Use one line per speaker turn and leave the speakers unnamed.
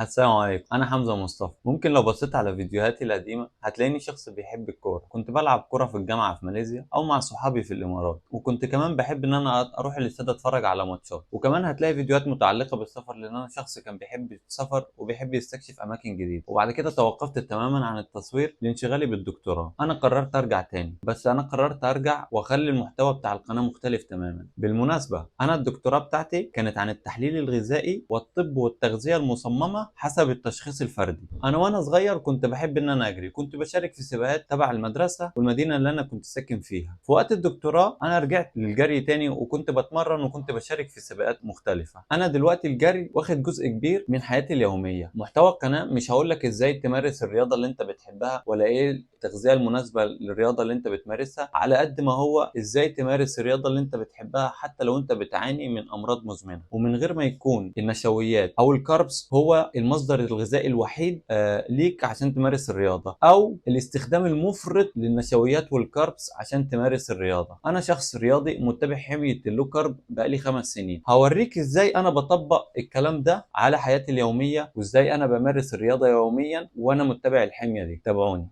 السلام عليكم، أنا حمزة مصطفى. ممكن لو بصيت على فيديوهاتي القديمة هتلاقيني شخص بيحب الكورة. كنت بلعب كورة في الجامعة في ماليزيا أو مع صحابي في الإمارات، وكنت كمان بحب إن أنا أروح الاستاد أتفرج على ماتشات. وكمان هتلاقي فيديوهات متعلقة بالسفر، لأن أنا شخص كان بيحب السفر وبيحب يستكشف أماكن جديدة. وبعد كده توقفت تماما عن التصوير لانشغالي بالدكتوراه. أنا قررت أرجع تاني، بس أنا قررت أرجع وأخلي المحتوى بتاع القناة مختلف تماما. بالمناسبة أنا الدكتوراه بتاعتي كانت عن التحليل الغذائي والطب والتغذية المصممة حسب التشخيص الفردي. انا وانا صغير كنت بحب ان انا اجري، كنت بشارك في سباقات تبع المدرسه والمدينه اللي انا كنت ساكن فيها. في وقت الدكتوراه انا رجعت للجري تاني، وكنت بتمرن وكنت بشارك في سباقات مختلفه. انا دلوقتي الجري واخد جزء كبير من حياتي اليوميه. محتوى القناه مش هقول لك ازاي تمارس الرياضه اللي انت بتحبها ولا ايه التغذيه المناسبه للرياضه اللي انت بتمارسها، على قد ما هو ازاي تمارس الرياضه اللي انت بتحبها حتى لو انت بتعاني من امراض مزمنه، ومن غير ما يكون النشويات او الكاربس هو المصدر الغذائي الوحيد ليك عشان تمارس الرياضه، او الاستخدام المفرط للنشويات والكاربس عشان تمارس الرياضه. انا شخص رياضي متبع حميه اللو كارب بقالي 5 سنين. هوريك ازاي انا بطبق الكلام ده على حياتي اليوميه، وازاي انا بمارس الرياضه يوميا وانا متبع الحميه دي. تابعوني.